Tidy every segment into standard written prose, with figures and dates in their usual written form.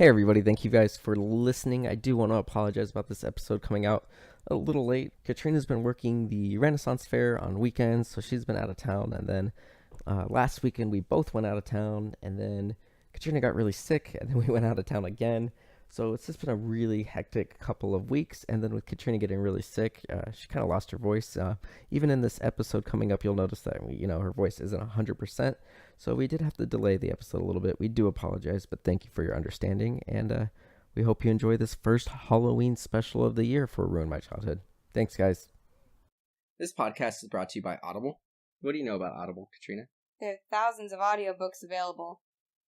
Hey everybody, thank you guys for listening. I do want to apologize about this episode coming out a little late. Katrina's been working the Renaissance Fair on weekends, so she's been out of town. And then last weekend we both went out of town, and then Katrina got really sick, and then we went out of town again. So it's just been a really hectic couple of weeks, and then with Katrina getting really sick, she kind of lost her voice. Even in this episode coming up, you'll notice that, her voice isn't 100%, so we did have to delay the episode a little bit. We do apologize, but thank you for your understanding, and we hope you enjoy this first Halloween special of the year for Ruin My Childhood. Thanks, guys. This podcast is brought to you by Audible. What do you know about Audible, Katrina? They have thousands of audiobooks available.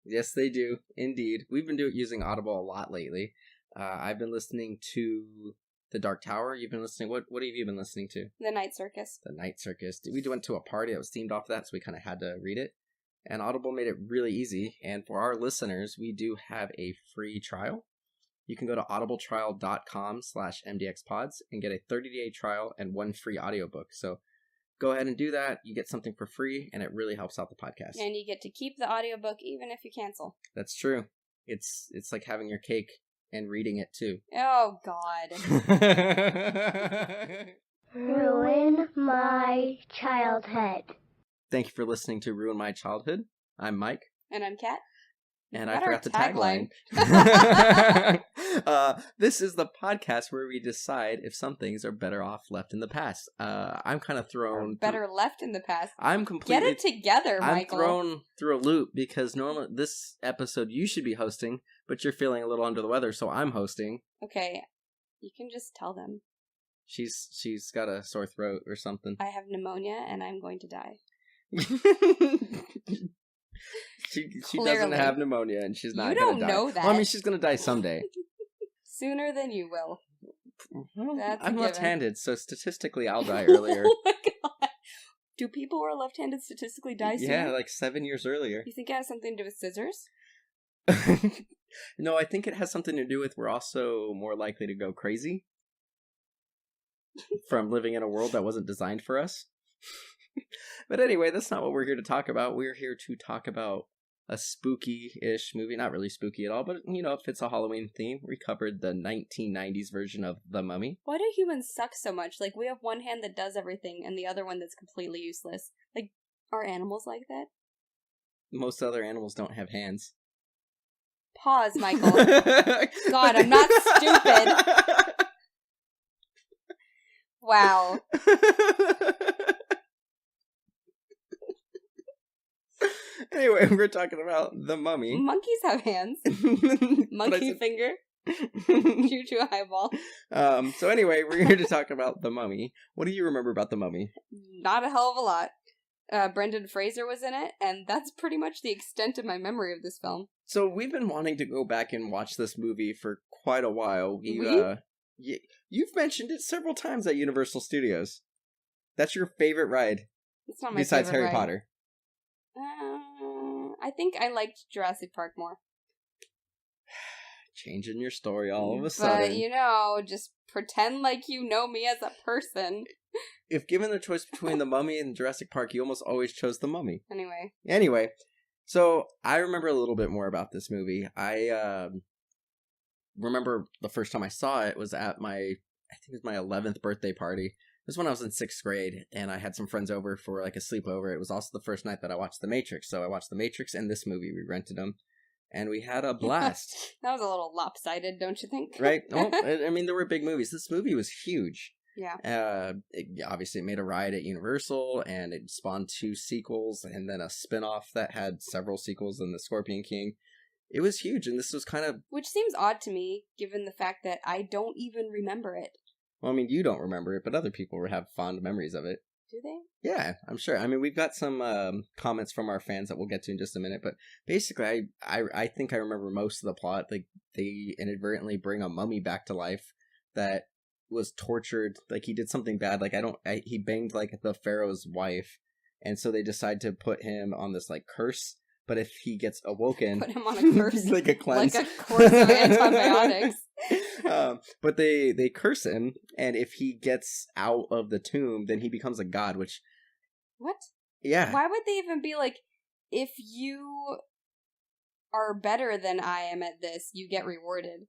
Yes, they do. Indeed. We've been using Audible a lot lately. I've been listening to The Dark Tower. You've been listening... What have you been listening to? The Night Circus. The Night Circus. We went to a party that was themed off that, so we kind of had to read it. And Audible made it really easy. And for our listeners, we do have a free trial. You can go to audibletrial.com/MDXpods and get a 30-day trial and one free audiobook. So go ahead and do that. You get something for free, and it really helps out the podcast. And you get to keep the audiobook even if you cancel. That's true. It's like having your cake and reading it, too. Oh, God. Ruin My Childhood. Thank you for listening to Ruin My Childhood. I'm Mike. And I'm Kat. And I forgot the tagline. This is the podcast where we decide if some things are better off left in the past. I'm kind of thrown... Better left in the past. I'm completely... Get it together, Michael. I'm thrown through a loop because normally this episode you should be hosting, but you're feeling a little under the weather, so I'm hosting. Okay, you can just tell them. She's got a sore throat or something. I have pneumonia and I'm going to die. She doesn't have pneumonia, and she's not going to die. You don't know that. Well, I mean, she's going to die someday. Sooner than you will. Well, That's I'm a left-handed, so statistically I'll die earlier. Oh my god. Do people who are left-handed statistically die sooner? Yeah, like 7 years earlier. You think it has something to do with scissors? No, I think it has something to do with we're also more likely to go crazy from living in a world that wasn't designed for us. But anyway, that's not what we're here to talk about. We're here to talk about a spooky-ish movie. Not really spooky at all, but, it fits a Halloween theme. We covered the 1990s version of The Mummy. Why do humans suck so much? Like, we have one hand that does everything and the other one that's completely useless. Like, are animals like that? Most other animals don't have hands. Pause, Michael. God, I'm not stupid. Wow. Anyway, we're talking about The Mummy. Monkeys have hands. Monkey finger. Choo choo eyeball. So anyway, we're here to talk about The Mummy. What do you remember about The Mummy? Not a hell of a lot. Brendan Fraser was in it, and that's pretty much the extent of my memory of this film. So we've been wanting to go back and watch this movie for quite a while. You've mentioned it several times at Universal Studios. That's your favorite ride. It's not my besides favorite Harry ride. Potter. I think I liked Jurassic Park more. Changing your story all of a sudden. But, just pretend like you know me as a person. If given the choice between The Mummy and Jurassic Park, you almost always chose The Mummy. Anyway, so I remember a little bit more about this movie. I remember the first time I saw it was at my 11th birthday party. It was when I was in 6th grade, and I had some friends over for like a sleepover. It was also the first night that I watched The Matrix, so I watched The Matrix and this movie. We rented them, and we had a blast. That was a little lopsided, don't you think? Right? Well, I mean, there were big movies. This movie was huge. Yeah. It obviously made a ride at Universal, and it spawned 2 sequels, and then a spin-off that had several sequels in The Scorpion King. It was huge, and this was kind of... Which seems odd to me, given the fact that I don't even remember it. Well, I mean, you don't remember it, but other people have fond memories of it. Do they? Yeah, I'm sure. I mean, we've got some comments from our fans that we'll get to in just a minute, but basically, I think I remember most of the plot. Like, they inadvertently bring a mummy back to life that was tortured. Like, he did something bad. Like, he banged, like, the pharaoh's wife, and so they decide to put him on this, like, curse. But if he gets awoken... Put him on a curse. like a cleanse. Like a course of antibiotics. But they curse him, and if he gets out of the tomb, then he becomes a god, which... What? Yeah. Why would they even be like, if you are better than I am at this, you get rewarded.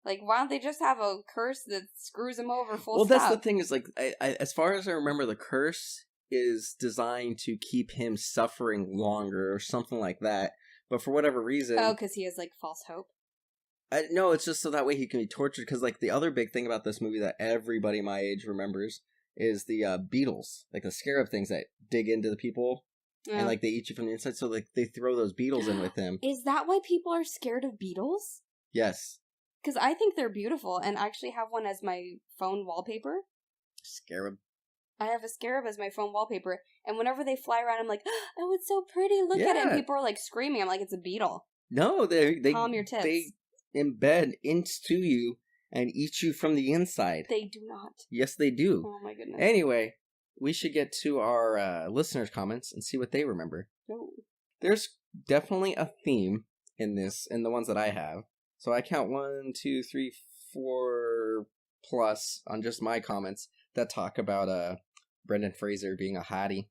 Like, why don't they just have a curse that screws him over full stop? Well, that's the thing is, like, I, as far as I remember, the curse is designed to keep him suffering longer or something like that. But for whatever reason... Oh, because he has, like, false hope? No, it's just so that way he can be tortured. Because, like, the other big thing about this movie that everybody my age remembers is the beetles. Like, the scarab things that dig into the people. Yeah. And, like, they eat you from the inside. So, like, they throw those beetles in with him. Is that why people are scared of beetles? Yes. Because I think they're beautiful, and I actually have one as my phone wallpaper. Scarab. I have a scarab as my phone wallpaper, and whenever they fly around, I'm like, oh, it's so pretty, look at it, and people are, like, screaming. I'm like, it's a beetle. No, they calm your tits. They embed into you and eat you from the inside. They do not. Yes, they do. Oh, my goodness. Anyway, we should get to our listeners' comments and see what they remember. Oh. There's definitely a theme in this, in the ones that I have. So I count 1, 2, 3, 4 plus on just my comments that talk about Brendan Fraser being a hottie.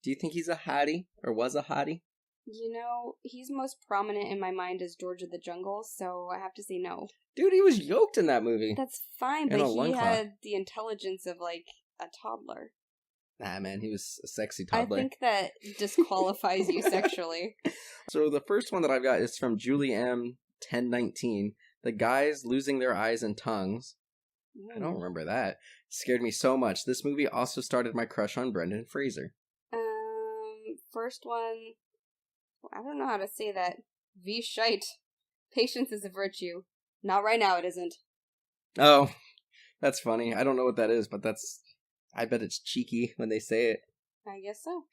Do you think he's a hottie or was a hottie? You know, he's most prominent in my mind as George of the Jungle, so I have to say no. Dude, he was yoked in that movie. That's fine, but he had the intelligence of, like, a toddler. Nah, man, he was a sexy toddler. I think that disqualifies you sexually. So the first one that I've got is from Julie M. 1019. The guys losing their eyes and tongues. I don't remember that. Scared me so much. This movie also started my crush on Brendan Fraser. First one, I don't know how to say that. V shite. Patience is a virtue. Not right now, it isn't. Oh, that's funny. I don't know what that is, but I bet it's cheeky when they say it. I guess so.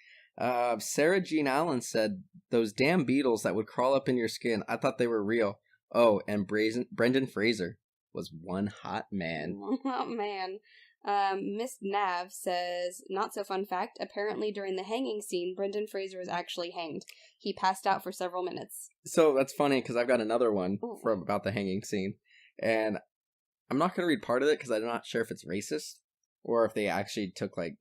Sarah Jean Allen said, those damn beetles that would crawl up in your skin, I thought they were real. Oh, and Brendan Fraser was one hot man. One hot man. Miss Nav says, not so fun fact, apparently during the hanging scene, Brendan Fraser was actually hanged. He passed out for several minutes. So that's funny, because I've got another one from about the hanging scene. And I'm not going to read part of it, because I'm not sure if it's racist, or if they actually took, like,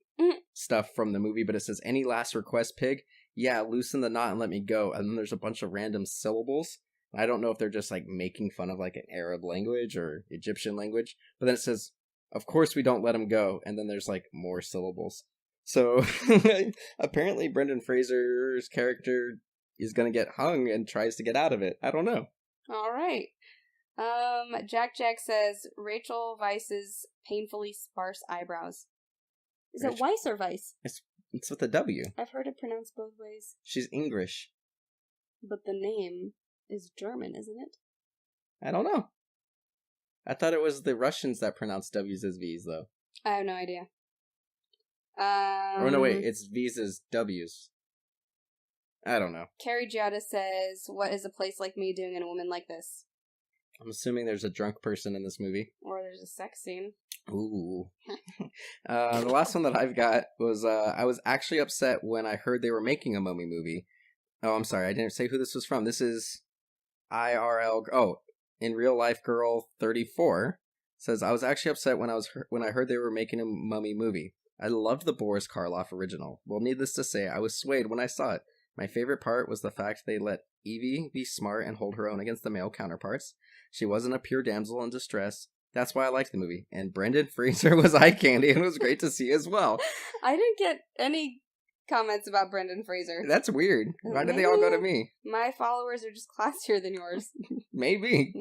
stuff from the movie, but it says, any last request, pig? Yeah, loosen the knot and let me go. And then there's a bunch of random syllables. I don't know if they're just, like, making fun of, like, an Arab language or Egyptian language. But then it says, of course we don't let him go. And then there's, like, more syllables. So, apparently Brendan Fraser's character is going to get hung and tries to get out of it. I don't know. All right. Jack says, Rachel Weisz's painfully sparse eyebrows. Is it Weiss or Weiss? It's with a W. I've heard it pronounced both ways. She's English. But the name is German, isn't it? I don't know. I thought it was the Russians that pronounced W's as V's, though. I have no idea. Oh, no, wait. It's V's as W's. I don't know. Carrie Giada says, what is a place like me doing in a woman like this? I'm assuming there's a drunk person in this movie. Or there's a sex scene. Ooh. The last one that I've got was, I was actually upset when I heard they were making a Mummy movie. Oh, I'm sorry, I didn't say who this was from. This is IRL, In Real Life Girl 34. Says, I was actually upset when I heard they were making a Mummy movie. I loved the Boris Karloff original. Well, needless to say, I was swayed when I saw it. My favorite part was the fact they let Evie be smart and hold her own against the male counterparts. She wasn't a pure damsel in distress. That's why I liked the movie. And Brendan Fraser was eye candy and was great to see as well. I didn't get any comments about Brendan Fraser. That's weird. Why did they all go to me? My followers are just classier than yours. Maybe.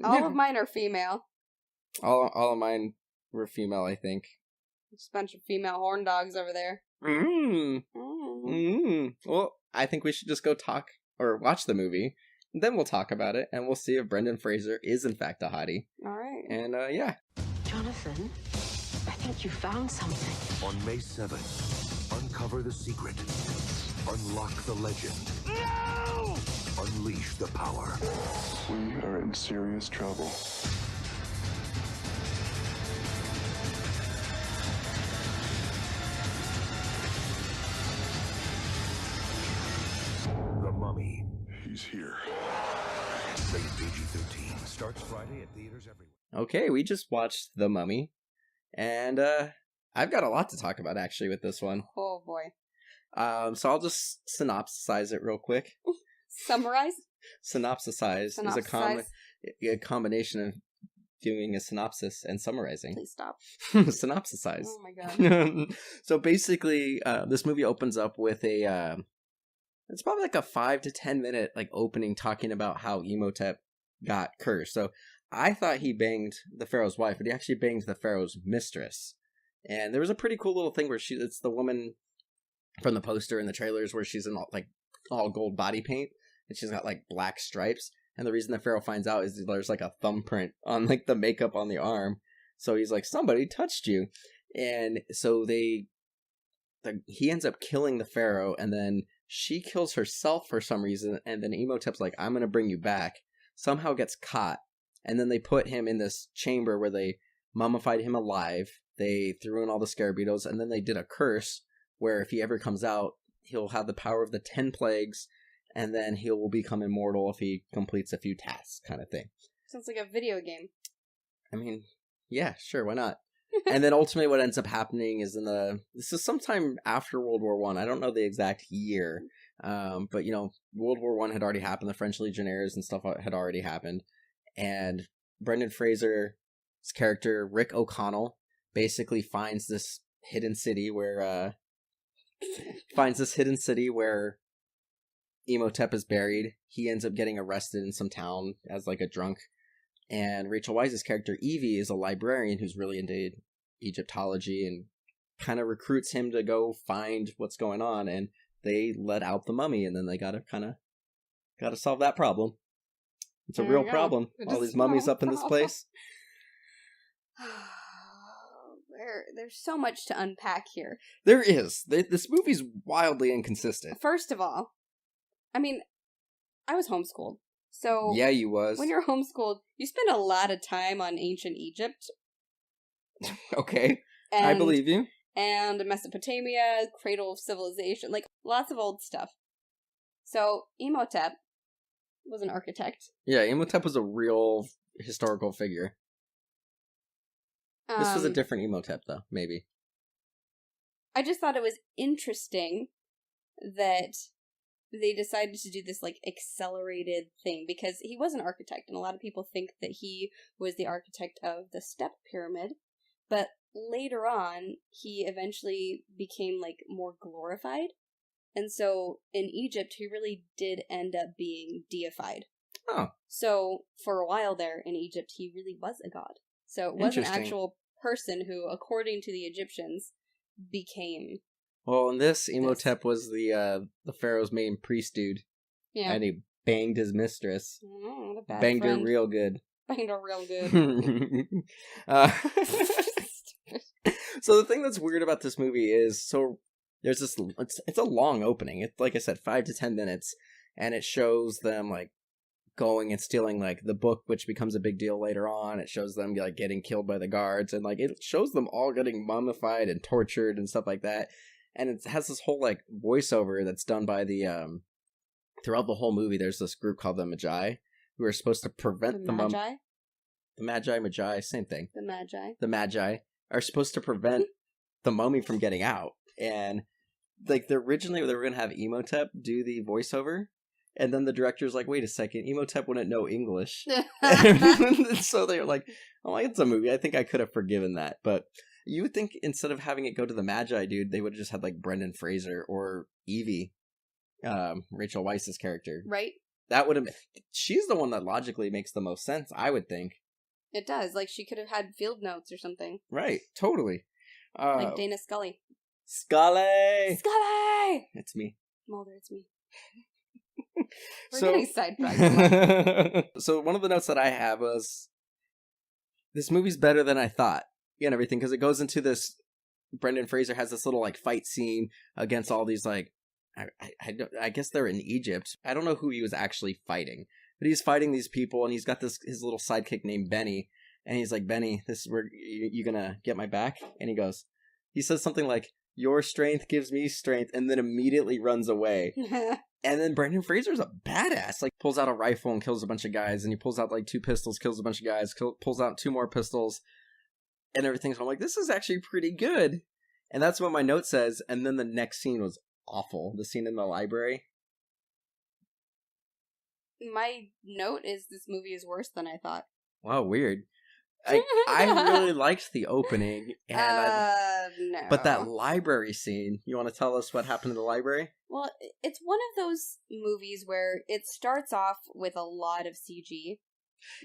All of mine are female. All of mine were female, I think. Just a bunch of female horn dogs over there. Well, I think we should just go talk or watch the movie. Then we'll talk about it, and we'll see if Brendan Fraser is in fact a hottie. All right. And, yeah. Jonathan, I think you found something. On May 7th, uncover the secret. Unlock the legend. No! Unleash the power. We are in serious trouble. The Mummy. He's here. Rated PG-13. Starts Friday at theaters everywhere. Okay, we just watched The Mummy. And, I've got a lot to talk about, actually, with this one. Oh, boy. So I'll just synopsize it real quick. Summarize? Synopsize is a combination of doing a synopsis and summarizing. Please stop. Synopsize. Oh my god. So basically, this movie opens up with it's probably like a 5 to 10 minute like opening talking about how Imhotep got cursed. So I thought he banged the pharaoh's wife, but he actually banged the pharaoh's mistress. And there was a pretty cool little thing where it's the woman from the poster and the trailers where she's in all gold body paint and she's got like black stripes. And the reason the pharaoh finds out is there's like a thumbprint on like the makeup on the arm. So he's like, somebody touched you. And so he ends up killing the pharaoh, and then she kills herself for some reason. And then Imhotep's like, I'm going to bring you back. Somehow gets caught. And then they put him in this chamber where they mummified him alive. They threw in all the scarabs, and then they did a curse where if he ever comes out, he'll have the power of the 10 plagues, and then he will become immortal if he completes a few tasks, kind of thing. Sounds like a video game. I mean, yeah, sure, why not? And then ultimately what ends up happening is this is sometime after World War I. I don't know the exact year, but, World War I had already happened. The French Legionnaires and stuff had already happened. And Brendan Fraser's character, Rick O'Connell, basically finds this hidden city where Imhotep is buried. He ends up getting arrested in some town as like a drunk. And Rachel Weisz's character, Evie, is a librarian who's really into Egyptology and kind of recruits him to go find what's going on. And they let out the mummy, and then they gotta solve that problem. It's a real problem. All these mummies up in this place. There's so much to unpack here. There is. This movie's wildly inconsistent. First of all, I mean, I was homeschooled. So yeah, you was. When you're homeschooled, you spend a lot of time on ancient Egypt. Okay. I believe you. And Mesopotamia, cradle of civilization, like lots of old stuff. So Imhotep was an architect. Yeah, Imhotep was a real historical figure. This was a different Imhotep, though, maybe. I just thought it was interesting that they decided to do this, like, accelerated thing, because he was an architect, and a lot of people think that he was the architect of the Step Pyramid, but later on, he eventually became, like, more glorified, and so in Egypt, he really did end up being deified. Oh. So, for a while there in Egypt, he really was a god. So it was an actual person who, according to the Egyptians, became... Well, in this, Imhotep was the pharaoh's main priest dude. Yeah. And he banged his mistress. Oh, what a bad banged friend. her real good. Banged her real good. So the thing that's weird about this movie is, there's this, it's a long opening. It's, like I said, 5 to 10 minutes. And it shows them, like, going and stealing, like, the book, which becomes a big deal later on. It shows them, like, getting killed by the guards, and, like, it shows them all getting mummified and tortured and stuff like that. And it has this whole, like, voiceover that's done by the, throughout the whole movie, there's this group called the Magi, who are supposed to prevent the Magi? The Magi, same thing. The Magi. The Magi are supposed to prevent the mummy from getting out. And, like, originally they were going to have Imhotep do the voiceover. And then the director's like, wait a second, Imhotep wouldn't know English. So they're like, oh, it's a movie. I think I could have forgiven that. But you would think instead of having it go to the Magi dude, they would have just had like Brendan Fraser or Evie, Rachel Weisz's character. Right. That would have... She's the one that logically makes the most sense, I would think. It does. Like, she could have had field notes or something. Right. Totally. Like Dana Scully. Scully! Scully! It's me. Mulder, it's me. We're getting sidetracked. So one of the notes that I have was, this movie's better than I thought, and everything, because it goes into this, Brendan Fraser has this little, like, fight scene against all these, like, I guess they're in Egypt. I don't know who he was actually fighting, but he's fighting these people, and he's got his little sidekick named Benny, and he's like, Benny, this is where you gonna get my back? And he says something like, your strength gives me strength, and then immediately runs away. And then Brendan Fraser's a badass. Like, pulls out a rifle and kills a bunch of guys, and he pulls out, like, 2 pistols, kills a bunch of guys, pulls out 2 more pistols, and everything. So I'm like, this is actually pretty good. And that's what my note says, and then the next scene was awful. The scene in the library. My note is this movie is worse than I thought. Wow, weird. I really liked the opening, and no. but that library scene. You want to tell us what happened in the library? Well, it's one of those movies where it starts off with a lot of CG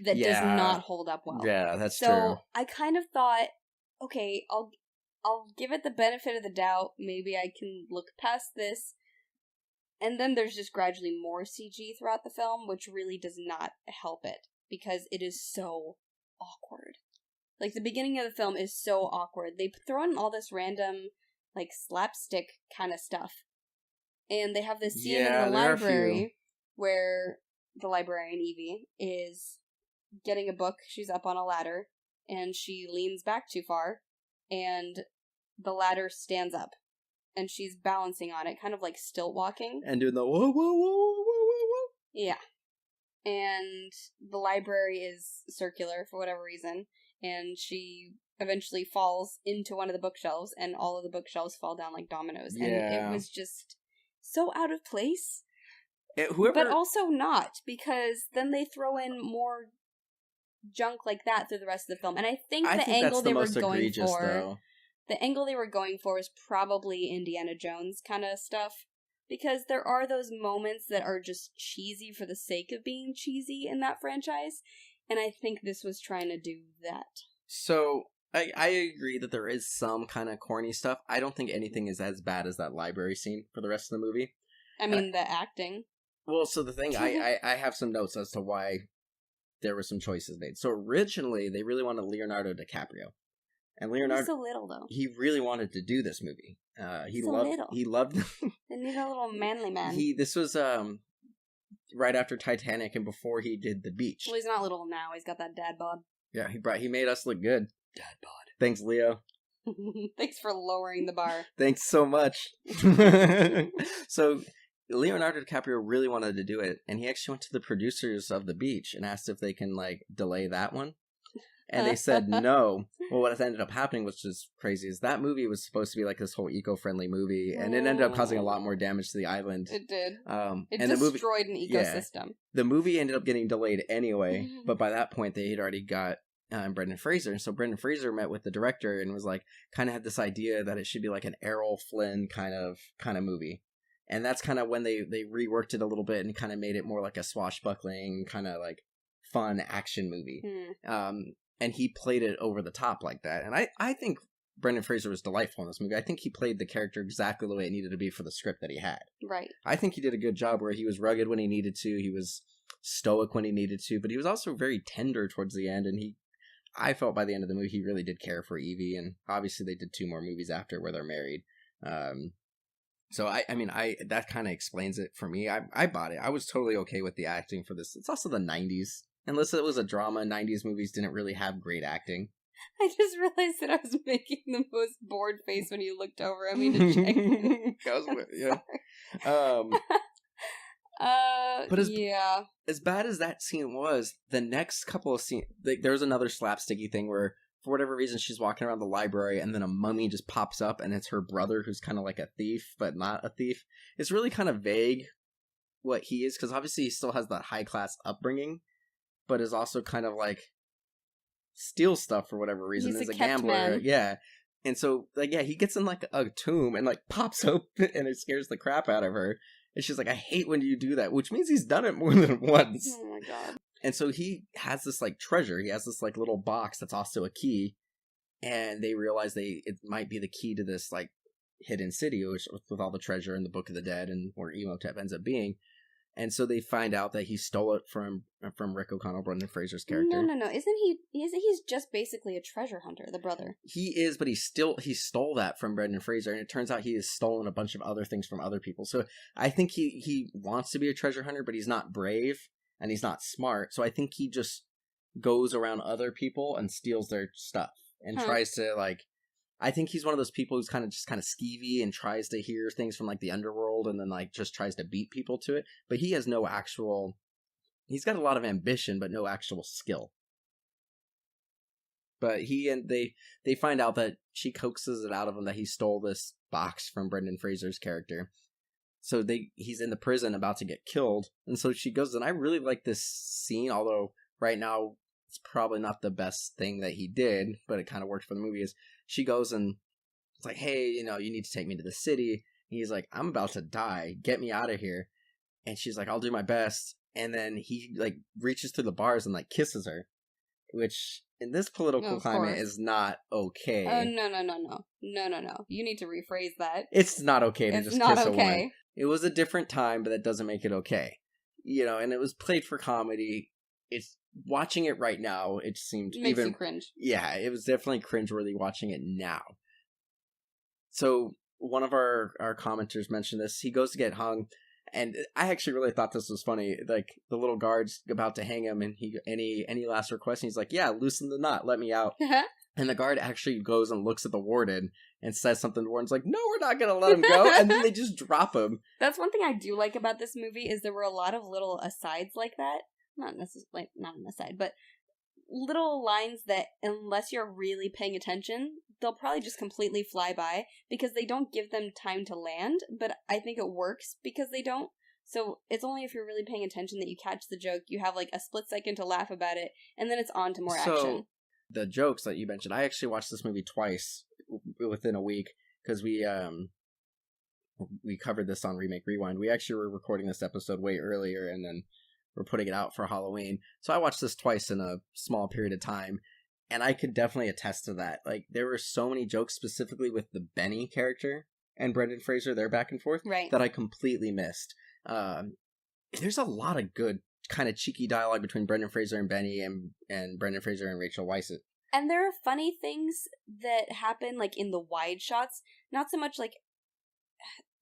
that does not hold up well. Yeah, that's true. So I kind of thought, okay, I'll give it the benefit of the doubt. Maybe I can look past this. And then there's just gradually more CG throughout the film, which really does not help it because it is so awkward. Like, the beginning of the film is so awkward. They throw in all this random, like, slapstick kind of stuff. And they have this scene in the library where the librarian, Evie, is getting a book. She's up on a ladder, and she leans back too far, and the ladder stands up. And she's balancing on it, kind of like stilt walking. And doing the whoa, whoa, whoa, whoa, whoa, whoa. Yeah. And the library is circular for whatever reason. And she eventually falls into one of the bookshelves, and all of the bookshelves fall down like dominoes. And it was just so out of place. But also not, because then they throw in more junk like that through the rest of the film. And I think the angle they were going for... Though. The angle they were going for is probably Indiana Jones kind of stuff. Because there are those moments that are just cheesy for the sake of being cheesy in that franchise. And I think this was trying to do that. So, I agree that there is some kind of corny stuff. I don't think anything is as bad as that library scene for the rest of the movie. I mean, the acting. Well, so the thing, I have some notes as to why there were some choices made. So originally, they really wanted Leonardo DiCaprio. And Leonardo, he's so little though. He really wanted to do this movie. He loved. They need a little manly man. This was right after Titanic and before he did The Beach. Well, he's not little now. He's got that dad bod. Yeah, he made us look good. Dad bod. Thanks, Leo. Thanks for lowering the bar. Thanks so much. So Leonardo DiCaprio really wanted to do it, and he actually went to the producers of The Beach and asked if they can delay that one. And they said no. Well, what ended up happening, which is crazy, is that movie was supposed to be like this whole eco-friendly movie, and it ended up causing a lot more damage to the island. It did. It and destroyed an ecosystem. Yeah, the movie ended up getting delayed anyway, but by that point, they had already got Brendan Fraser. And so Brendan Fraser met with the director and was kind of had this idea that it should be like an Errol Flynn kind of movie. And that's kind of when they reworked it a little bit and kind of made it more like a swashbuckling, kind of fun action movie. And he played it over the top like that. And I think Brendan Fraser was delightful in this movie. I think he played the character exactly the way it needed to be for the script that he had. Right. I think he did a good job where he was rugged when he needed to. He was stoic when he needed to. But he was also very tender towards the end. And I felt by the end of the movie, he really did care for Evie. And obviously they did 2 more movies after where they're married. So, I mean, that kind of explains it for me. I bought it. I was totally okay with the acting for this. It's also the 90s. Unless it was a drama, 90s movies didn't really have great acting. I just realized that I was making the most bored face when you looked over at me to check. But as bad as that scene was, the next couple of scenes, there was another slapsticky thing where, for whatever reason, she's walking around the library and then a mummy just pops up and it's her brother who's kind of like a thief, but not a thief. It's really kind of vague what he is, because obviously he still has that high-class upbringing, but is also kind of steals stuff for whatever reason. He's as a gambler. Man. Yeah. And so, he gets in a tomb and pops open and it scares the crap out of her. And she's like, I hate when you do that, which means he's done it more than once. Oh my god. And so he has this treasure. He has this little box that's also a key. And they realize it might be the key to this hidden city, with all the treasure and the Book of the Dead and where Emotep ends up being. And so they find out that he stole it from Rick O'Connell, Brendan Fraser's character. No. He's just basically a treasure hunter, the brother. He is, but he stole that from Brendan Fraser, and it turns out he has stolen a bunch of other things from other people. So I think he wants to be a treasure hunter, but he's not brave and he's not smart. So I think he just goes around other people and steals their stuff and tries to I think he's one of those people who's kind of skeevy and tries to hear things from the underworld and then just tries to beat people to it. But he has he's got a lot of ambition, but no actual skill. But they find out that she coaxes it out of him that he stole this box from Brendan Fraser's character. So he's in the prison about to get killed. And so she goes, and I really like this scene, although right now it's probably not the best thing that he did, but it kind of worked for the movie, is she goes and it's like, hey, you need to take me to the city. And he's like, I'm about to die. Get me out of here. And she's like, I'll do my best. And then he like reaches through the bars and like kisses her, which in this political climate is not okay. Oh, no. You need to rephrase that. It's not okay to it's just not kiss okay. a woman. It was a different time, but that doesn't make it okay. And it was played for comedy. It's watching it right now, it seemed Makes you cringe. Yeah, it was definitely cringeworthy watching it now. So one of our commenters mentioned this. He goes to get hung, and I actually really thought this was funny. Like, the little guard's about to hang him, and any last request, and he's like, yeah, loosen the knot, let me out. And the guard actually goes and looks at the warden and says something. The warden's like, no, we're not going to let him go. And then they just drop him. That's one thing I do like about this movie, is there were a lot of little asides like that. Not necessarily, not an aside, but little lines that, unless you're really paying attention, they'll probably just completely fly by, because they don't give them time to land, but I think it works because they don't. So it's only if you're really paying attention that you catch the joke, you have like a split second to laugh about it, and then it's on to more action. The jokes that you mentioned, I actually watched this movie twice within a week, because we covered this on Remake Rewind. We actually were recording this episode way earlier, and then we're putting it out for Halloween. So I watched this twice in a small period of time, and I could definitely attest to that. Like, there were so many jokes specifically with the Benny character and Brendan Fraser, their back and forth, right, that I completely missed. There's a lot of good kind of cheeky dialogue between Brendan Fraser and Benny, and Brendan Fraser and Rachel Weisz. And there are funny things that happen, like, in the wide shots. Not so much, like...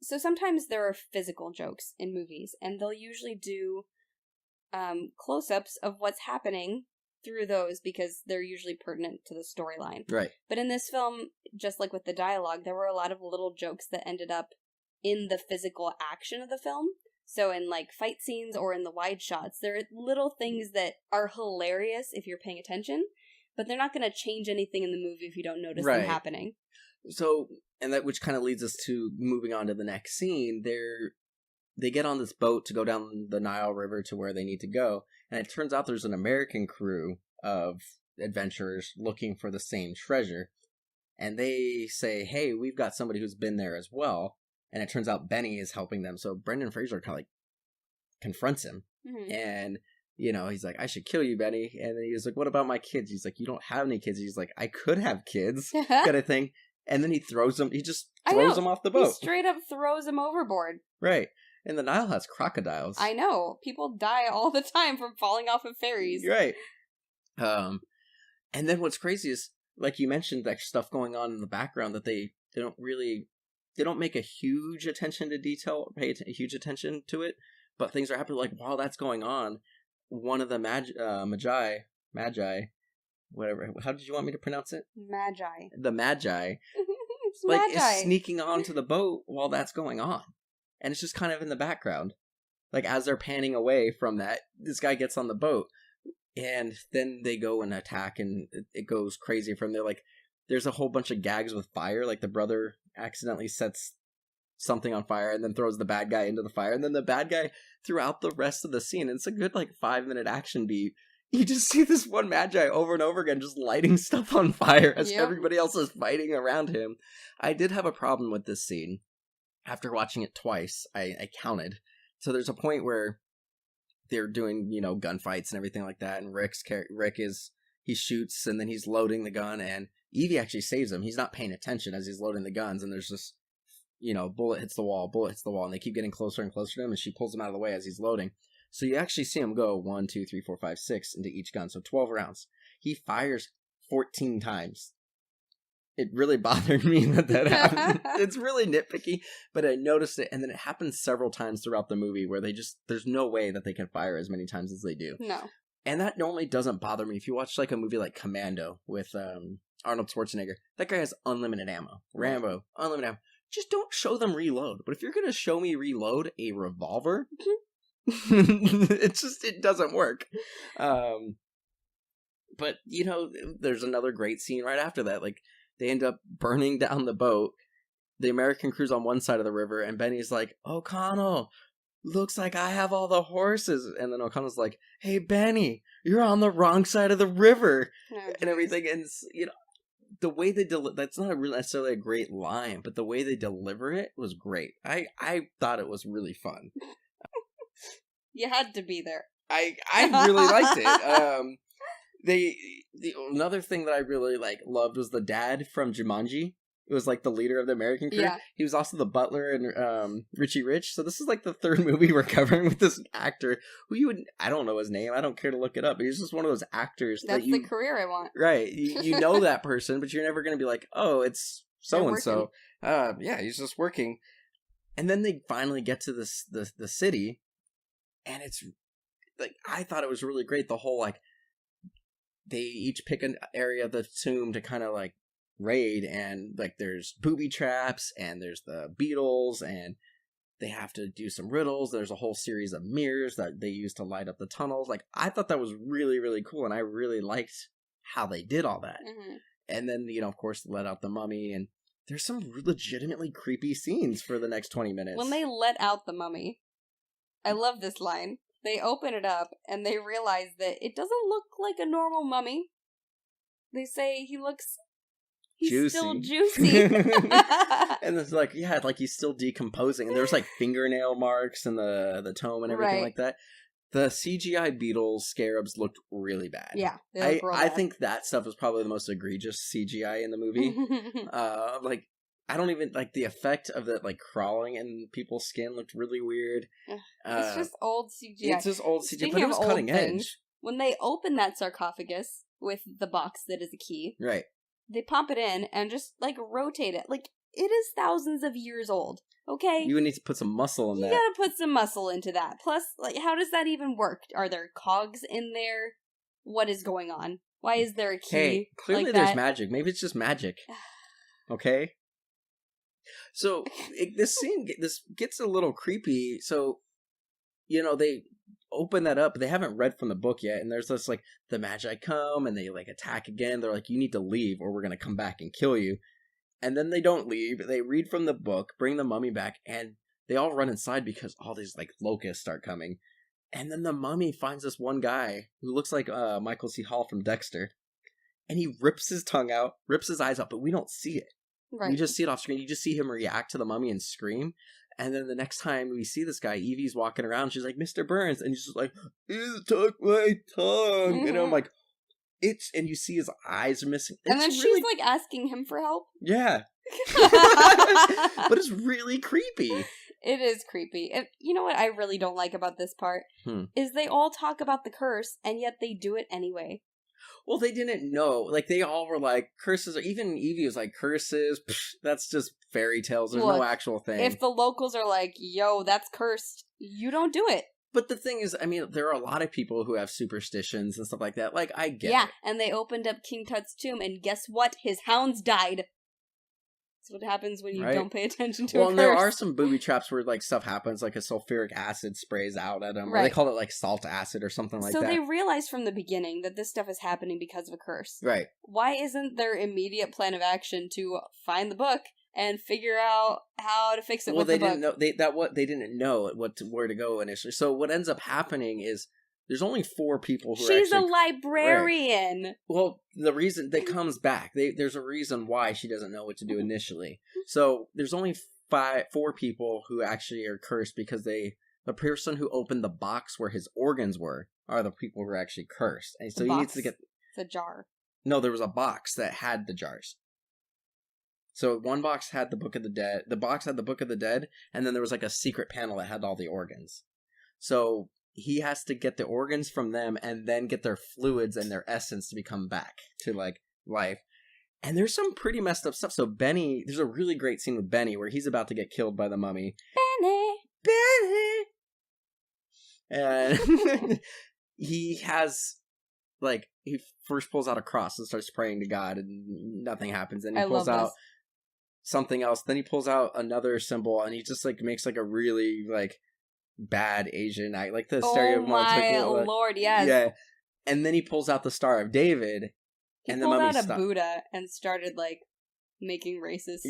So sometimes there are physical jokes in movies, and they'll usually do close-ups of what's happening through those, because they're usually pertinent to the storyline. Right. But in this film, just like with the dialogue, there were a lot of little jokes that ended up in the physical action of the film. So in, like, fight scenes or in the wide shots, there are little things that are hilarious if you're paying attention, but they're not going to change anything in the movie if you don't notice them happening. So, and that, which kind of leads us to moving on to the next scene. They get on this boat to go down the Nile River to where they need to go, and it turns out there's an American crew of adventurers looking for the same treasure, and they say, hey, we've got somebody who's been there as well. And it turns out Benny is helping them. So Brendan Fraser kind of like confronts him. Mm-hmm. And, he's like, I should kill you, Benny. And then he's like, what about my kids? He's like, you don't have any kids. He's like, I could have kids, kind of thing. And then he throws them. He just throws them off the boat. He straight up throws them overboard. Right. And the Nile has crocodiles. I know. People die all the time from falling off of ferries. Right. And then what's crazy is, like you mentioned, that stuff going on in the background that they don't make a huge attention to detail, pay a huge attention to it, but things are happening. Like, while that's going on, one of the magi, whatever, how did you want me to pronounce it? Magi. The magi, magi. Is sneaking onto the boat while that's going on. And it's just kind of in the background. Like, as they're panning away from that, this guy gets on the boat, and then they go and attack, and it goes crazy from there. Like, there's a whole bunch of gags with fire, like the brother accidentally sets something on fire and then throws the bad guy into the fire, and then the bad guy throughout the rest of the scene, it's a good 5-minute action beat, you just see this one magi over and over again just lighting stuff on fire as everybody else is fighting around him. I did have a problem with this scene. After watching it twice, I counted. So there's a point where they're doing, gunfights and everything like that, and Rick he shoots, and then he's loading the gun, and Evie actually saves him. He's not paying attention as he's loading the guns, and there's just, bullet hits the wall, and they keep getting closer and closer to him, and she pulls him out of the way as he's loading. So you actually see him go 1, 2, 3, 4, 5, 6 into each gun, so 12 rounds. He fires 14 times. It really bothered me that happened. It's really nitpicky, but I noticed it, and then it happens several times throughout the movie where there's no way that they can fire as many times as they do. No. And that normally doesn't bother me. If you watch a movie like Commando with Arnold Schwarzenegger, that guy has unlimited ammo. Rambo, unlimited ammo. Just don't show them reload. But if you're going to show me reload a revolver, it doesn't work. But, there's another great scene right after that. Like, they end up burning down the boat, the American crew's on one side of the river, and Benny's like, O'Connell, looks like I have all the horses. And then O'Connell's like, hey, Benny, you're on the wrong side of the river. And everything. And, the way they that's not necessarily a great line, but the way they deliver it was great. I thought it was really fun. You had to be there. I really liked it. Another thing that I really loved was the dad from Jumanji. It was the leader of the American crew. Yeah. He was also the butler in Richie Rich. So this is the third movie we're covering with this actor who I don't know his name. I don't care to look it up. He's just one of those actors. That's the career I want. Right. You know that person, but you're never going to be like, oh, it's so-and-so. Yeah, he's just working. And then they finally get to the city. And it's I thought it was really great. The whole they each pick an area of the tomb to kind of raid, and there's booby traps, and there's the beetles, and they have to do some riddles. There's a whole series of mirrors that they use to light up the tunnels. I thought that was really, really cool, and I really liked how they did all that. Mm-hmm. And then, of course, let out the mummy, and there's some legitimately creepy scenes for the next 20 minutes. When they let out the mummy, I love this line. They open it up, and they realize that it doesn't look like a normal mummy. They say he's juicy. still juicy. And it's he's still decomposing. And there's fingernail marks in the tome and everything like that. The CGI beetles, scarabs looked really bad. Yeah. I think that stuff is probably the most egregious CGI in the movie. I don't even the effect of the crawling in people's skin looked really weird. It's just old CGI. It's just old CGI, Speaking but it was of old cutting things, edge. When they open that sarcophagus with the box that is a key, Right. They pop it in and just rotate it. It is thousands of years old. Okay? You would need to put some muscle in that. You gotta put some muscle into that. Plus, how does that even work? Are there cogs in there? What is going on? Why is there a key? Hey, clearly there's magic. Maybe it's just magic. Okay? So, this gets a little creepy. So, they open that up. They haven't read from the book yet. And there's this, the Magi come and they, attack again. They're like, you need to leave or we're going to come back and kill you. And then they don't leave. They read from the book, bring the mummy back, and they all run inside because all these, locusts start coming. And then the mummy finds this one guy who looks like Michael C. Hall from Dexter. And he rips his tongue out, rips his eyes out, but we don't see it. Right. We just see it off screen. You just see him react to the mummy and scream. And then the next time we see this guy, Evie's walking around. She's like, Mr. Burns. And he's just like, he took my tongue. Mm-hmm. And I'm like, and you see his eyes are missing. And then she's asking him for help. Yeah. But it's really creepy. It is creepy. And you know what I really don't like about this part? Is they all talk about the curse, and yet they do it anyway. Well, they didn't know. They all were like, curses. Or even Evie was like, curses. Psh, that's just fairy tales. There's no actual thing. If the locals are like, yo, that's cursed, you don't do it. But the thing is, there are a lot of people who have superstitions and stuff like that. I get it. Yeah, and they opened up King Tut's tomb, and guess what? His hounds died. That's what happens when you don't pay attention to a curse. Well, there are some booby traps where stuff happens, a sulfuric acid sprays out at them. Right. Or they call it salt acid or something like that. So they realized from the beginning that this stuff is happening because of a curse. Right. Why isn't their immediate plan of action to find the book and figure out how to fix it with the book? Well, they didn't know where to go initially. So what ends up happening is there's only 4 people who She's a librarian. Right. Well, the reason that comes back, there's a reason why she doesn't know what to do initially. So there's only 4 people who actually are cursed because the person who opened the box where his organs were are the people who are actually cursed. And so he needs to get the jar. No, there was a box that had the jars. So one box had the Book of the Dead. The box had the Book of the Dead, and then there was a secret panel that had all the organs. So he has to get the organs from them and then get their fluids and their essence to become back to life. And there's some pretty messed up stuff. So Benny, there's a really great scene with Benny where he's about to get killed by the mummy. Benny! And he has, he first pulls out a cross and starts praying to God and nothing happens. And he pulls out something else. Then he pulls out another symbol and he just makes a really bad Asian act, the stereotypical. Oh my lord, yes. Yeah. And then he pulls out the Star of David. He and pulled the mummy out a stopped. Buddha and started making racist,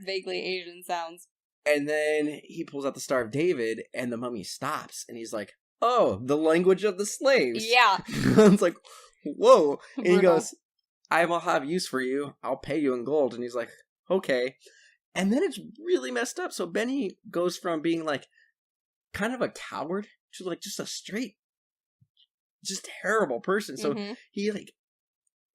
vaguely Asian sounds. And then he pulls out the Star of David, and the mummy stops, and he's like, "Oh, the language of the slaves." Yeah. It's like, whoa. And he Brutal. goes, "I will have use for you. I'll pay you in gold." And he's like, "Okay." And then it's really messed up. So Benny goes from being like kind of a coward to like just a straight, just terrible person. So he like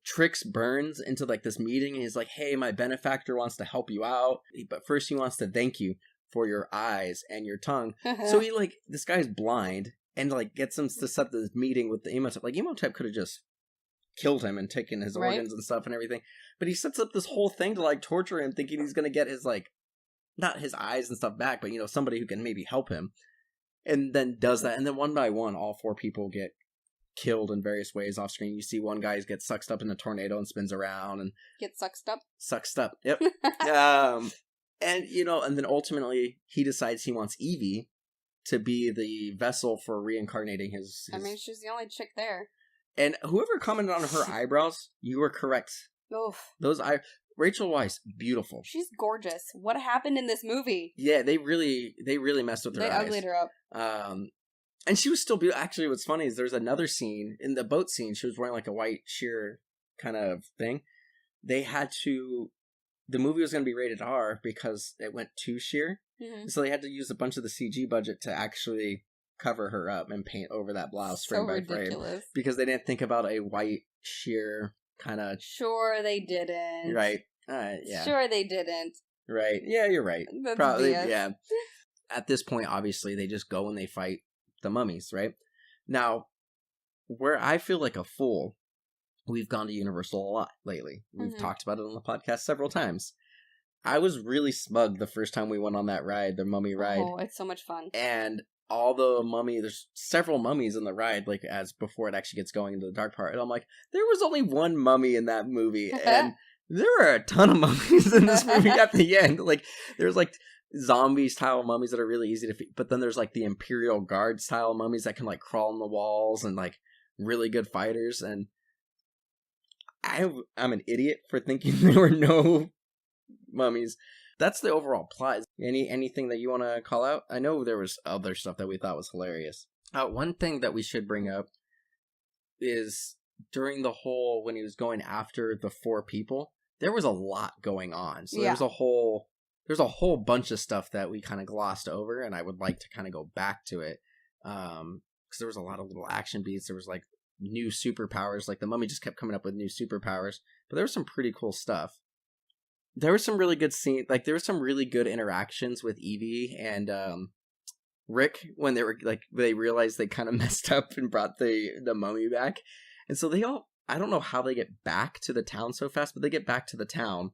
tricks Burns into like this meeting, and he's like, "Hey, my benefactor wants to help you out, but first he wants to thank you for your eyes and your tongue." So he like, this guy's blind, and like gets him to set this meeting with the Imhotep. Like Imhotep could have just killed him and taken his organs and stuff and everything, but he sets up this whole thing to like torture him, thinking he's gonna get his like, not his eyes and stuff back, but you know, somebody who can maybe help him, and then does that, and then one by one all 4 people get killed in various ways off screen. You see one guy gets sucked up in a tornado and spins around and Get sucked up. Sucked up. Yep. And you know, and then ultimately he decides he wants Evie to be the vessel for reincarnating his... I mean, she's the only chick there. And whoever commented on her eyebrows, you were correct. Oof. Those Rachel Weisz, beautiful. She's gorgeous. What happened in this movie? Yeah, they really messed with her eyes. They uglied her up. And she was still beautiful. Actually, what's funny is there's another scene, in the boat scene, she was wearing like a white sheer kind of thing. They had to... The movie was going to be rated R because it went too sheer. So they had to use a bunch of the CG budget to actually cover her up and paint over that blouse frame by frame. Because they didn't think about a white sheer kind of... Sure they didn't. Right. Yeah. Sure they didn't. Right. Yeah, you're right. That's Probably, BS. yeah. At this point, obviously, they just go and they fight the mummies, right? Now, where I feel like a fool, we've gone to Universal a lot lately. We've talked about it on the podcast several times. I was really smug the first time we went on that ride, the mummy ride. Oh, it's so much fun. And all the there's several mummies in the ride, like as before it actually gets going into the dark part. And I'm like, there was only one mummy in that movie. And there are a ton of mummies in this movie at the end. Like, there's like zombie-style mummies that are really easy to defeat. But then there's like the Imperial Guard-style mummies that can like crawl on the walls and like really good fighters. And I'm an idiot for thinking there were no mummies. That's the overall plot. Anything that you want to call out? I know there was other stuff that we thought was hilarious. One thing that we should bring up is during the whole, when he was going after the 4 people, there was a lot going on. So there's a whole bunch of stuff that we kind of glossed over, and I would like to kind of go back to it. Because there was a lot of little action beats. There was like new superpowers. Like the mummy just kept coming up with new superpowers. But there was some pretty cool stuff. There was some really good scenes. Like there was some really good interactions with Evie and Rick when they realized they kind of messed up and brought the mummy back. And so I don't know how they get back to the town so fast, but they get back to the town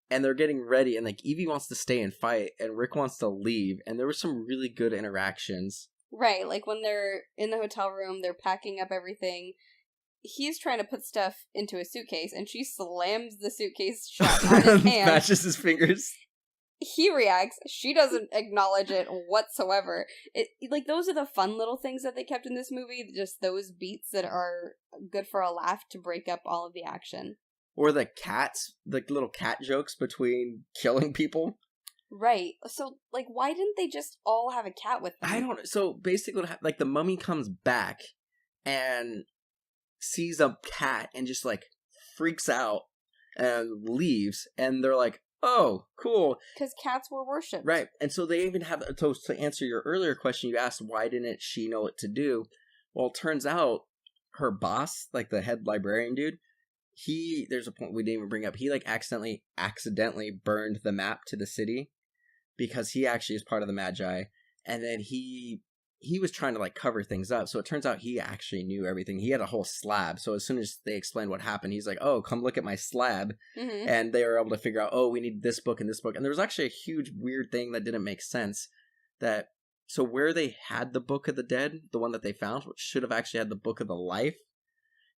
and they're getting ready, and like Evie wants to stay and fight and Rick wants to leave, and there were some really good interactions. Right, like when they're in the hotel room, they're packing up everything. He's trying to put stuff into a suitcase, and she slams the suitcase shut on his hand. Smashes his fingers. He reacts. She doesn't acknowledge it whatsoever. Like, those are the fun little things that they kept in this movie. Just those beats that are good for a laugh to break up all of the action. Or the cats, the little cat jokes between killing people. Right. So, like, why didn't they just all have a cat with them? I don't know. So, basically, like, the mummy comes back and sees a cat and just, like, freaks out and leaves. And they're like, oh, cool. Because cats were worshipped. Right. And so they even have... So, to answer your earlier question, you asked, why didn't she know what to do? Well, it turns out her boss, like the head librarian dude, there's a point we didn't even bring up. He, like, accidentally burned the map to the city because he actually is part of the Magi. And then he was trying to, like, cover things up. So it turns out he actually knew everything. He had a whole slab. So as soon as they explained what happened, he's like, oh, come look at my slab. Mm-hmm. And they were able to figure out, oh, we need this book and this book. And there was actually a huge weird thing that didn't make sense. So where they had the Book of the Dead, the one that they found, should have actually had the Book of the Life.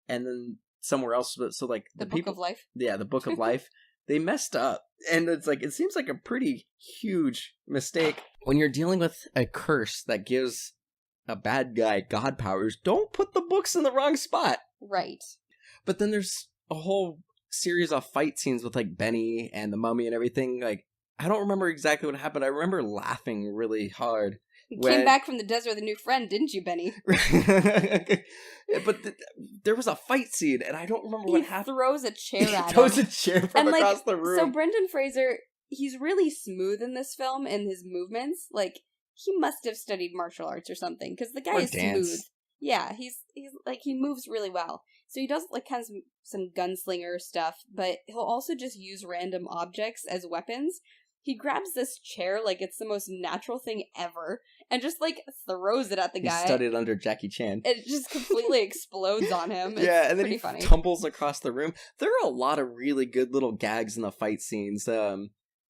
And then somewhere else, so like the Book of Life. Yeah, the Book of Life. They messed up, and it's like it seems like a pretty huge mistake when you're dealing with a curse that gives a bad guy god powers. Don't put the books in the wrong spot. Right. But then there's a whole series of fight scenes with like Benny and the mummy and everything. Like, I don't remember exactly what happened. I remember laughing really hard. You came back from the desert with a new friend, didn't you, Benny? But there was a fight scene, and I don't remember what happened. He throws a chair at him. He throws a chair from across the room. So Brendan Fraser, he's really smooth in this film in his movements. Like, he must have studied martial arts or something, because the guy is smooth. Yeah, he's like, he moves really well. So he does like kind of some gunslinger stuff, but he'll also just use random objects as weapons. He grabs this chair like it's the most natural thing ever and just like throws it at the guy. He studied under Jackie Chan. It just completely explodes on him. It's and then he funny. Tumbles across the room. There are a lot of really good little gags in the fight scenes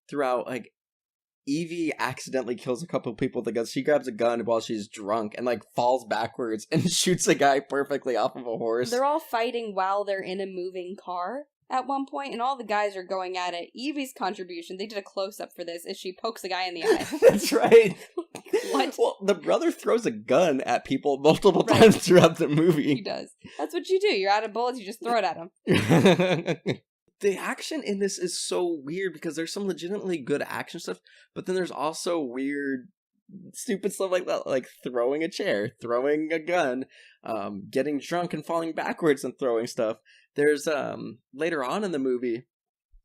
throughout. Like, Evie accidentally kills a couple of people with a gun. She grabs a gun while she's drunk and like falls backwards and shoots a guy perfectly off of a horse. They're all fighting while they're in a moving car at one point, and all the guys are going at it. Evie's contribution, they did a close-up for this, is she pokes a guy in the eye. That's right. What? Well, the brother throws a gun at people multiple times throughout the movie. He does. That's what you do. You're out of bullets, you just throw it at him. The action in this is so weird because there's some legitimately good action stuff, but then there's also weird, stupid stuff like that, like throwing a chair, throwing a gun, getting drunk and falling backwards and throwing stuff. There's later on in the movie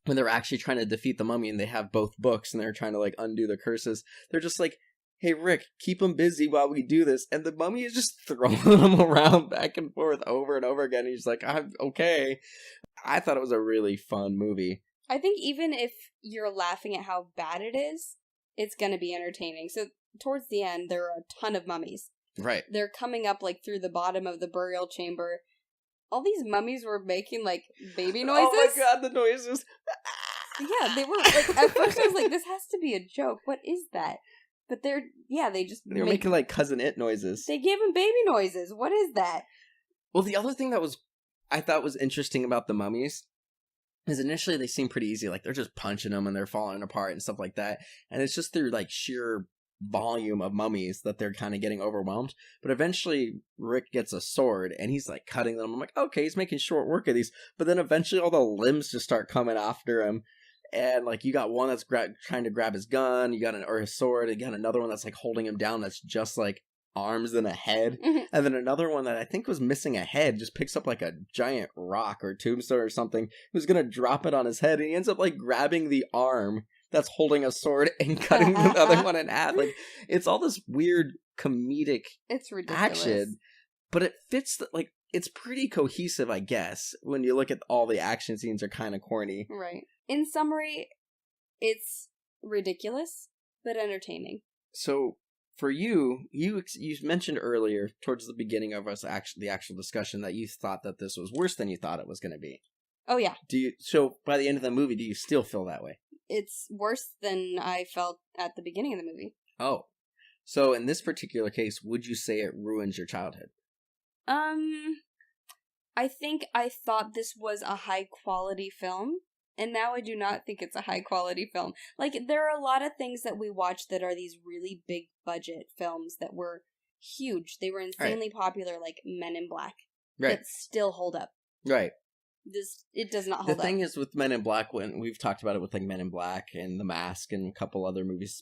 when they're actually trying to defeat the mummy and they have both books and they're trying to like undo the curses. They're just like, hey Rick, keep him busy while we do this, and the mummy is just throwing him around back and forth over and over again. He's like, I'm okay. I thought it was a really fun movie. I think even if you're laughing at how bad it is, it's going to be entertaining. So towards the end, there are a ton of mummies. Right. They're coming up like through the bottom of the burial chamber. All these mummies were making like baby noises. Oh my god, the noises. Yeah, they were like, at first I was like, this has to be a joke. What is that? But they were making like Cousin It noises. They gave him baby noises. What is that? Well, the other thing that I thought was interesting about the mummies is initially they seem pretty easy. Like, they're just punching them and they're falling apart and stuff like that. And it's just through like sheer volume of mummies that they're kind of getting overwhelmed. But eventually Rick gets a sword and he's like cutting them. I'm like, okay, he's making short work of these. But then eventually all the limbs just start coming after him. And like, you got one that's trying to grab his gun, you got or his sword, you got another one that's like holding him down that's just like arms and a head. And then another one that I think was missing a head just picks up like a giant rock or tombstone or something, who's gonna drop it on his head, and he ends up like grabbing the arm that's holding a sword and cutting the other one in half. Like, it's all this weird comedic action, but it fits like, it's pretty cohesive, I guess, when you look at all the action scenes are kind of corny. Right. In summary, it's ridiculous, but entertaining. So, for you mentioned earlier, towards the beginning of the actual discussion, that you thought that this was worse than you thought it was going to be. Oh, yeah. So, by the end of the movie, do you still feel that way? It's worse than I felt at the beginning of the movie. Oh. So, in this particular case, would you say it ruins your childhood? I think I thought this was a high-quality film, and now I do not think it's a high-quality film. Like, there are a lot of things that we watch that are these really big-budget films that were huge. They were insanely popular, like Men in Black. Right. That still hold up. Right. It does not hold up. The thing is with Men in Black, when we've talked about it with like Men in Black and The Mask and a couple other movies,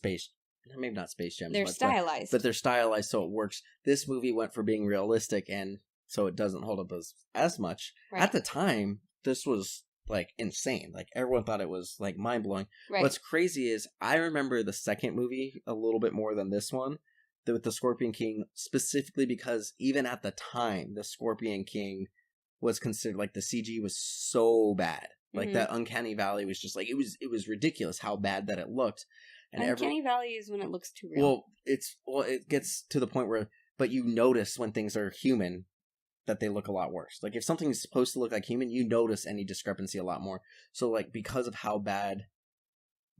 maybe not Space Jam. They're stylized. But they're stylized, so it works. This movie went for being realistic, and so it doesn't hold up as much. Right. At the time, this was like insane. Like, everyone thought it was like mind blowing. Right. What's crazy is I remember the second movie a little bit more than this one, with the Scorpion King, specifically because even at the time, the Scorpion King was considered, like, the CG was so bad. Like, that Uncanny Valley was just like, it was ridiculous how bad that it looked. And Uncanny Valley is when it looks too real. Well, it gets to the point where, but you notice when things are human that they look a lot worse. Like, if something is supposed to look like human, you notice any discrepancy a lot more. So, like, because of how bad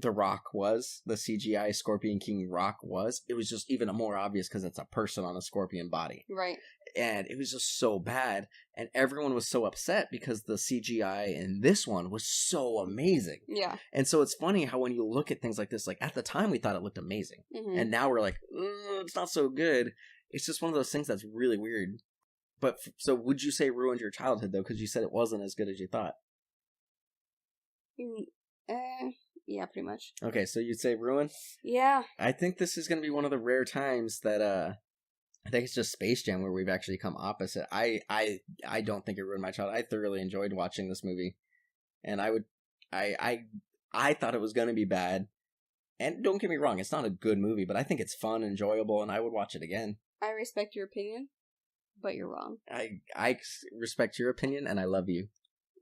the Rock was, the CGI Scorpion King Rock was, it was just even more obvious because it's a person on a scorpion body. Right. And it was just so bad, and everyone was so upset because the CGI in this one was so amazing. Yeah. And so it's funny how when you look at things like this, like, at the time we thought it looked amazing, and now we're like, it's not so good. It's just one of those things that's really weird. But so would you say ruined your childhood, though? Because you said it wasn't as good as you thought. Yeah, pretty much. Okay, so you'd say ruin? Yeah. I think this is going to be one of the rare times that I think it's just Space Jam where we've actually come opposite. I don't think it ruined my childhood. I thoroughly enjoyed watching this movie, and I thought it was going to be bad. And don't get me wrong, it's not a good movie, but I think it's fun, enjoyable, and I would watch it again. I respect your opinion, but you're wrong. I respect your opinion, and I love you.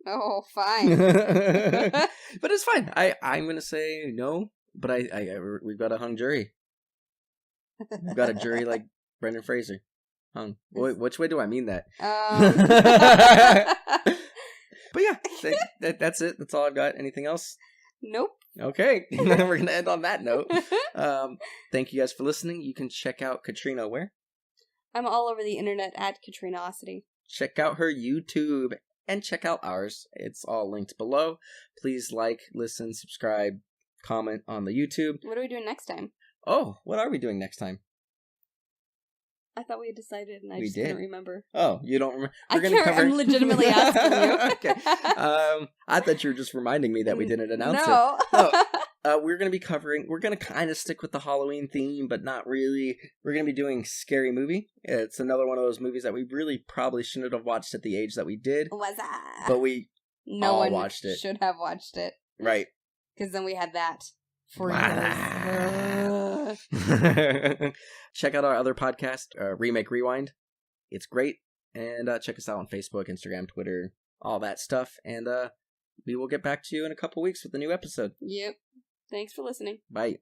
Oh, fine. But it's fine. I'm going to say no, but we've got a hung jury. We've got a jury like Brendan Fraser. Hung. Which way do I mean that? But yeah, that's it. That's all I've got. Anything else? Nope. Okay. We're going to end on that note. Thank you guys for listening. You can check out Katrina where? I'm all over the internet at Katrinosity. Check out her YouTube and check out ours. It's all linked below. Please like, listen, subscribe, comment on the YouTube. What are we doing next time? Oh, what are we doing next time? I thought we had decided, and I We just did. couldn't remember. Oh, you don't remember? I'm legitimately asking you. Okay. I thought you were just reminding me that we didn't announce it. No. We're going to kind of stick with the Halloween theme, but not really. We're going to be doing Scary Movie. It's another one of those movies that we really probably shouldn't have watched at the age that we did. Was that? But we no all one watched it. should have watched it. Right. Because then we had that for years. Check out our other podcast, Remake Rewind. It's great. And check us out on Facebook, Instagram, Twitter, all that stuff. And we will get back to you in a couple weeks with a new episode. Yep. Thanks for listening. Bye.